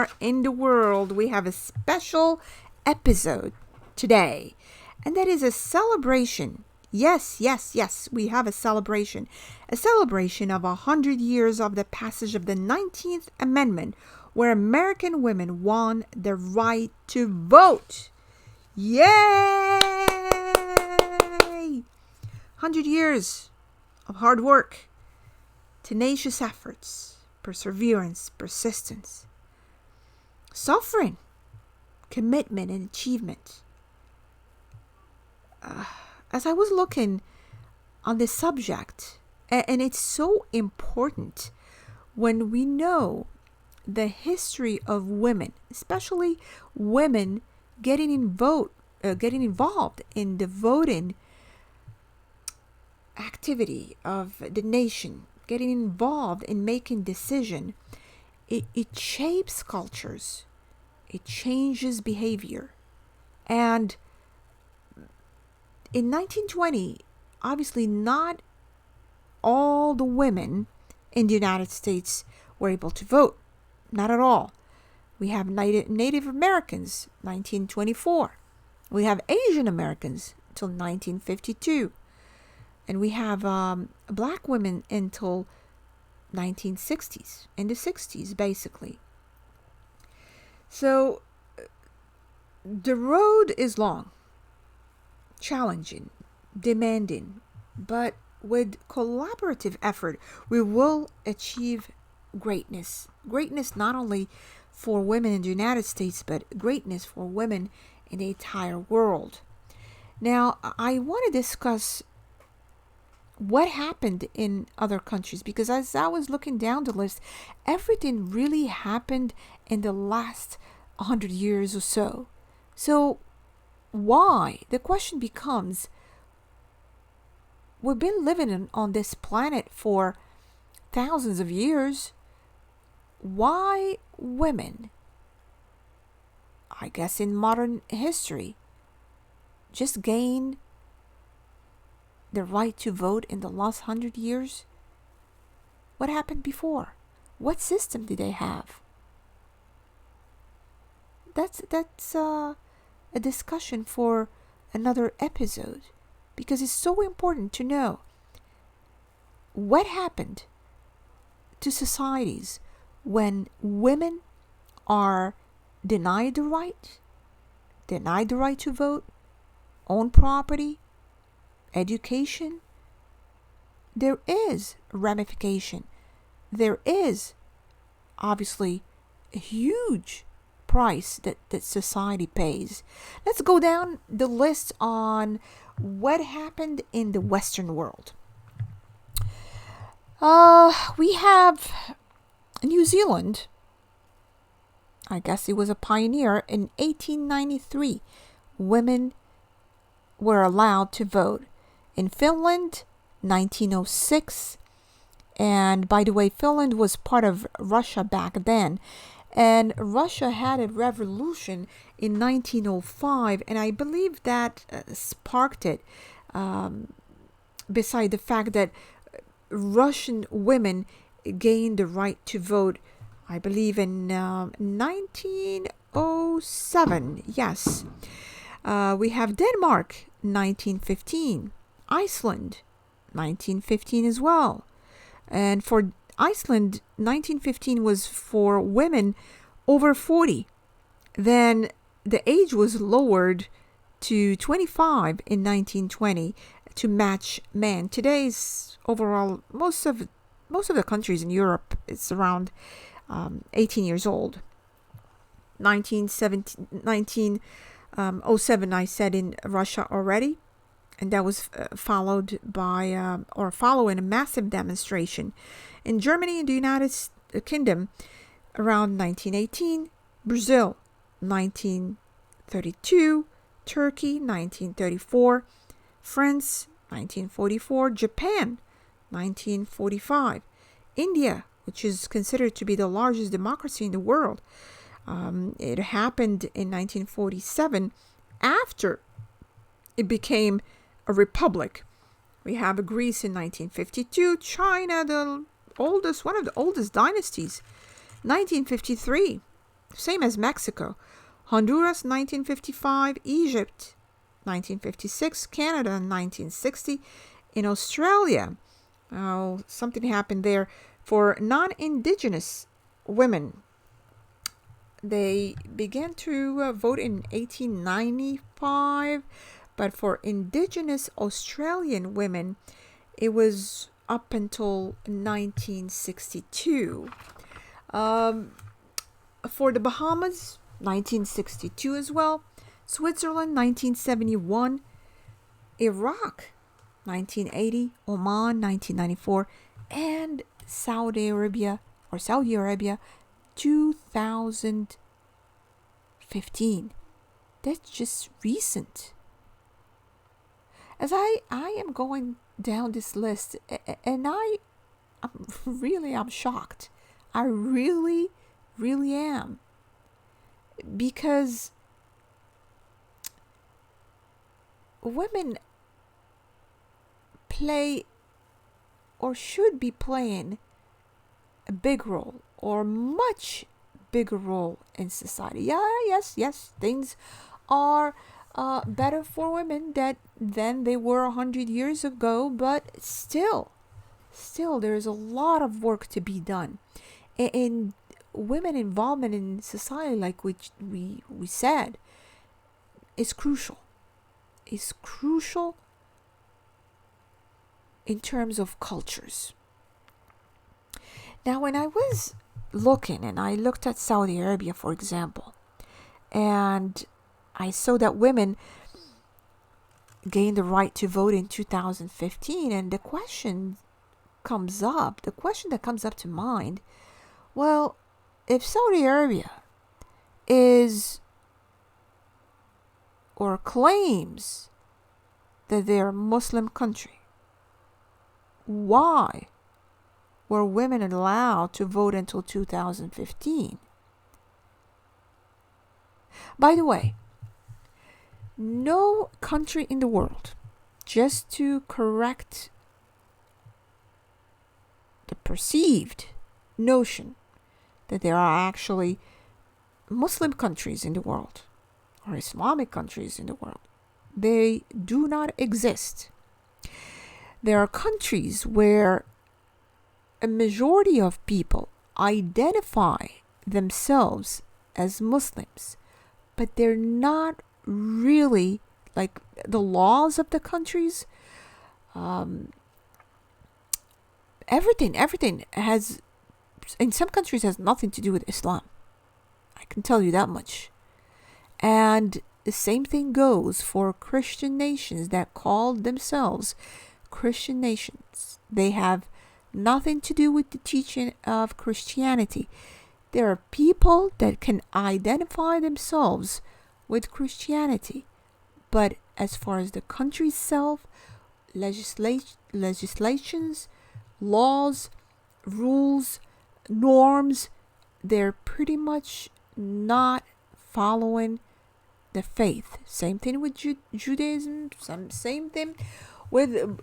are in the world, we have a special episode today. And that is a celebration. Yes, we have a celebration. A celebration of 100 years of the passage of the 19th Amendment, where American women won the right to vote. Yay! 100 years of hard work, tenacious efforts, perseverance, persistence, suffering, commitment, and achievement. As I was looking on this subject, and it's so important when we know the history of women, especially women getting involved in the voting activity of the nation, getting involved in making decision. It shapes cultures, it changes behavior. And in 1920, obviously not all the women in the United States were able to vote. Not at all. We have Native Americans, 1924. We have Asian Americans until 1952. And we have black women until 1960s, in the 60s, basically. So the road is long, challenging, demanding, but with collaborative effort, we will achieve greatness. Greatness not only for women in the United States, but greatness for women in the entire world. Now, I want to discuss what happened in other countries, because as I was looking down the list, everything really happened in the last 100 years or so. So why? The question becomes, we've been living on this planet for thousands of years. Why women, I guess in modern history, just gained the right to vote in the last 100 years? What happened before? What system did they have? That's a discussion for another episode, because it's so important to know what happened to societies when women are denied the right to vote, own property, education. There is a ramification. There is obviously a huge price that society pays. Let's go down the list on what happened in the Western world. We have New Zealand. I guess it was a pioneer. In 1893, women were allowed to vote. In Finland, 1906. And by the way, Finland was part of Russia back then. And Russia had a revolution in 1905. And I believe that sparked it. Beside the fact that Russian women gained the right to vote, I believe in 1907. Yes. We have Denmark, 1915. Iceland, 1915 as well. And for Iceland, 1915 was for women over 40. Then the age was lowered to 25 in 1920 to match men. Today's overall, most of the countries in Europe, it's around 18 years old. 1907, I said, in Russia already. And that was followed by, following a massive demonstration in Germany and the United Kingdom around 1918, Brazil, 1932, Turkey, 1934, France, 1944, Japan, 1945, India, which is considered to be the largest democracy in the world. It happened in 1947 after it became a republic. We have Greece in 1952, China, one of the oldest dynasties, 1953, same as Mexico. Honduras 1955, Egypt 1956, Canada 1960. In Australia, something happened there for non-indigenous women. They began to vote in 1895, but for indigenous Australian women, it was up until 1962. For the Bahamas, 1962 as well. Switzerland, 1971. Iraq, 1980. Oman, 1994. And Saudi Arabia, 2015. That's just recent. As I am going down this list, and I'm shocked. I really am. Because women play or should be playing a big role, or much bigger role in society. Yes, things are better for women than they were 100 years ago, but still there's a lot of work to be done. And women involvement in society, like we said, is crucial. It's crucial in terms of cultures. Now, when I was looking, and I looked at Saudi Arabia, for example, and I saw that women gained the right to vote in 2015, and the question that comes up to mind, well, if Saudi Arabia is or claims that they're a Muslim country, why were women allowed to vote until 2015? By the way, no country in the world, just to correct the perceived notion that there are actually Muslim countries in the world or Islamic countries in the world, they do not exist. There are countries where a majority of people identify themselves as Muslims, but they're not really, like, the laws of the countries, everything has, in some countries, has nothing to do with Islam. I can tell you that much. And the same thing goes for Christian nations that call themselves Christian nations. They have nothing to do with the teaching of Christianity. There are people that can identify themselves with Christianity, but as far as the country itself, legislations, laws, rules, norms, they're pretty much not following the faith. Same thing with Judaism, same thing with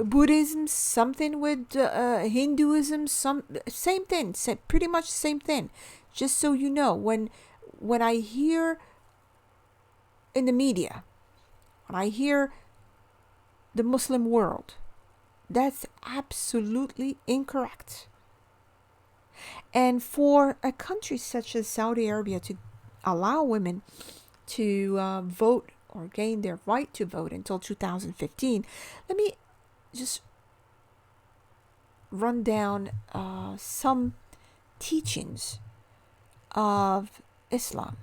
Buddhism, something with Hinduism, same thing, pretty much same thing. Just so you know, when I hear in the media, when I hear the Muslim world, that's absolutely incorrect. And for a country such as Saudi Arabia to allow women to vote or gain their right to vote until 2015, let me just run down some teachings of Islam.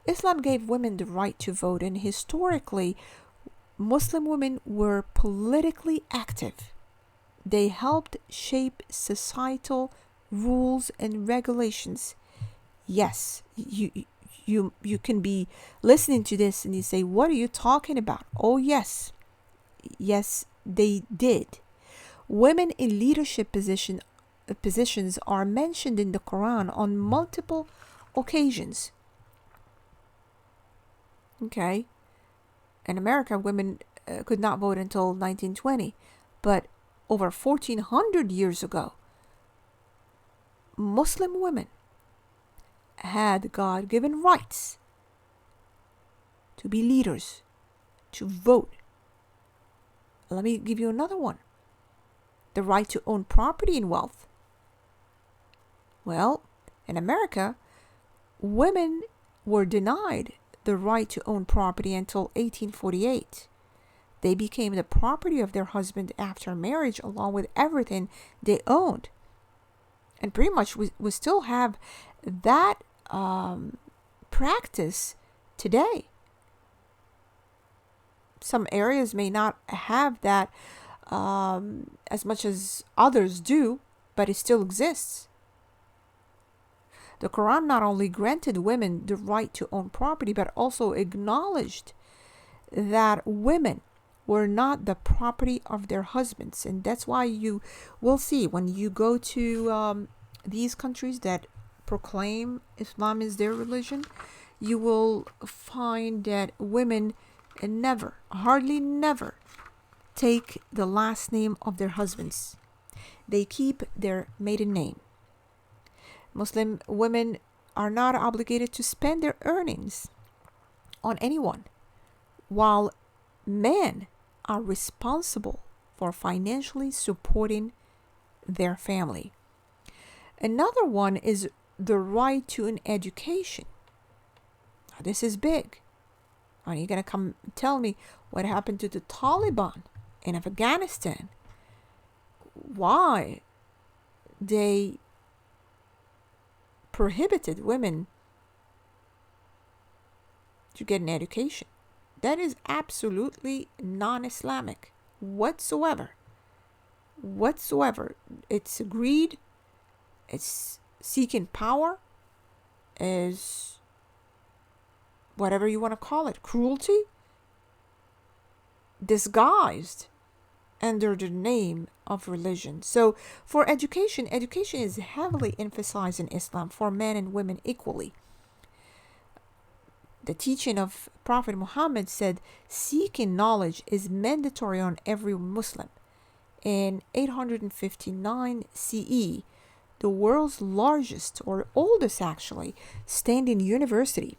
Islam gave women the right to vote, and historically, Muslim women were politically active. They helped shape societal rules and regulations. Yes, you can be listening to this and you say, what are you talking about? Oh, yes, they did. Women in leadership positions are mentioned in the Quran on multiple occasions. Okay, in America, women could not vote until 1920, but over 1400 years ago, Muslim women had God-given rights to be leaders, to vote. Let me give you another one. The right to own property and wealth. Well, in America, women were denied the right to own property until 1848. They became the property of their husband after marriage, along with everything they owned. And pretty much we still have that practice today. Some areas may not have that as much as others do, but it still exists. The Quran not only granted women the right to own property, but also acknowledged that women were not the property of their husbands. And that's why you will see when you go to these countries that proclaim Islam is their religion, you will find that women never, hardly never, take the last name of their husbands. They keep their maiden name. Muslim women are not obligated to spend their earnings on anyone, while men are responsible for financially supporting their family. Another one is the right to an education. Now, this is big. Are you going to come tell me what happened to the Taliban in Afghanistan? Why they prohibited women to get an education? That is absolutely non-Islamic whatsoever. It's greed, it's seeking power, is whatever you want to call it, cruelty, disguised under the name of religion. So for education is heavily emphasized in Islam for men and women equally. The teaching of Prophet Muhammad said seeking knowledge is mandatory on every Muslim. In 859 CE, the world's largest, or oldest actually, standing university.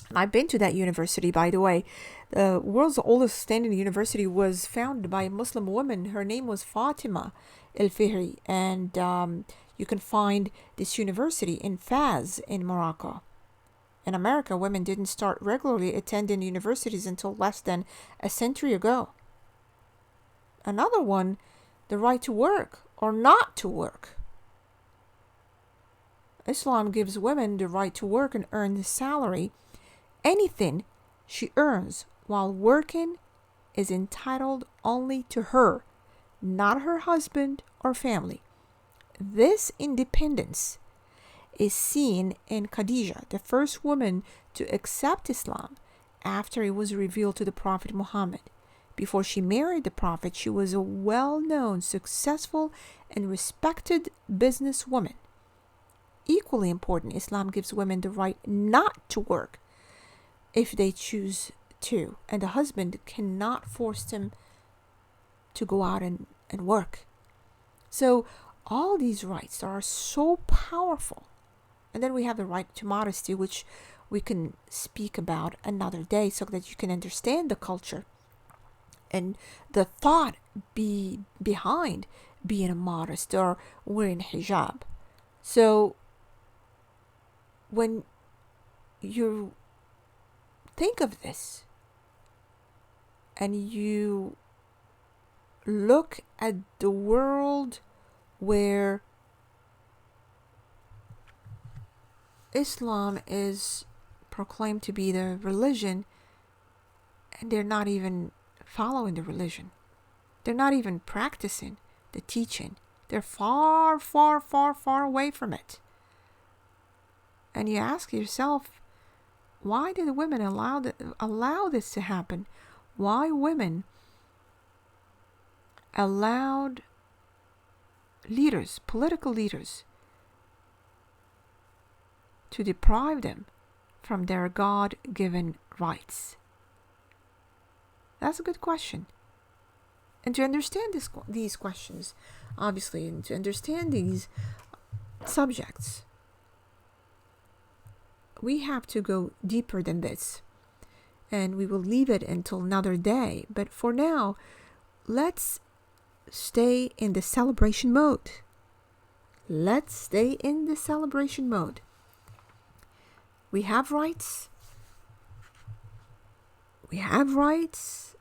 And I've been to that university, by the way. The world's oldest standing university was founded by a Muslim woman. Her name was Fatima El-Fihri. And you can find this university in Fez in Morocco. In America, women didn't start regularly attending universities until less than a century ago. Another one, the right to work or not to work. Islam gives women the right to work and earn the salary. Anything she earns while working is entitled only to her, not her husband or family. This independence is seen in Khadijah, the first woman to accept Islam after it was revealed to the Prophet Muhammad. Before she married the Prophet, she was a well-known, successful, and respected businesswoman. Equally important, Islam gives women the right not to work if they choose to, and the husband cannot force them to go out and work. So all these rights are so powerful. And then we have the right to modesty, which we can speak about another day so that you can understand the culture and the thought behind being a modest or wearing hijab. So when you think of this and you look at the world where Islam is proclaimed to be the religion, and they're not even following the religion. They're not even practicing the teaching. They're far, far, far, far away from it. And you ask yourself, why did the women allow this to happen? Why women allowed leaders, political leaders, to deprive them from their God-given rights? That's a good question. And to understand these questions, obviously, and to understand these subjects, we have to go deeper than this. And we will leave it until another day. But for now, let's stay in the celebration mode. Let's stay in the celebration mode. We have rights. We have rights.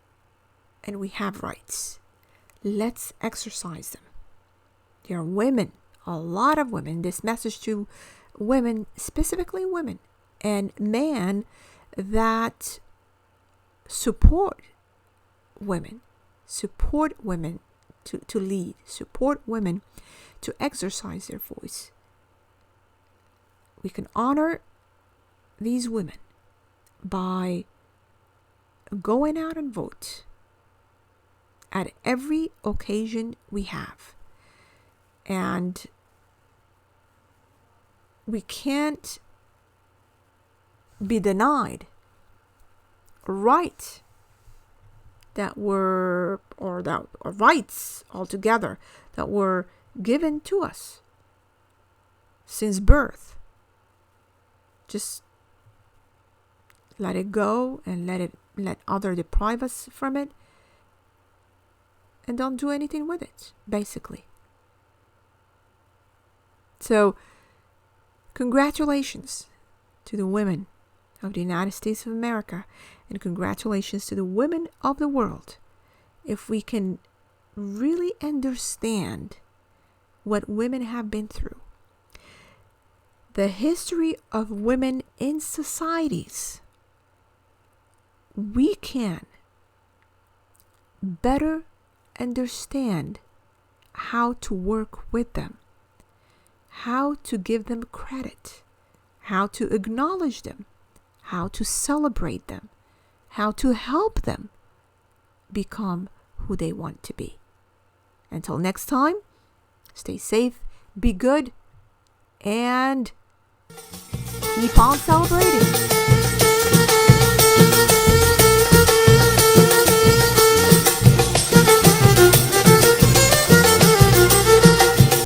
And we have rights. Let's exercise them. There are women, a lot of women. This message to women, specifically women and men that support women to lead, support women to exercise their voice. We can honor these women by going out and vote at every occasion we have. And we can't be denied rights altogether that were given to us since birth. Just let it go and let others deprive us from it, and don't do anything with it, basically. So, congratulations to the women of the United States of America, and congratulations to the women of the world. If we can really understand what women have been through, the history of women in societies, we can better understand how to work with them, how to give them credit, how to acknowledge them, how to celebrate them, how to help them become who they want to be. Until next time, stay safe, be good, and keep on celebrating.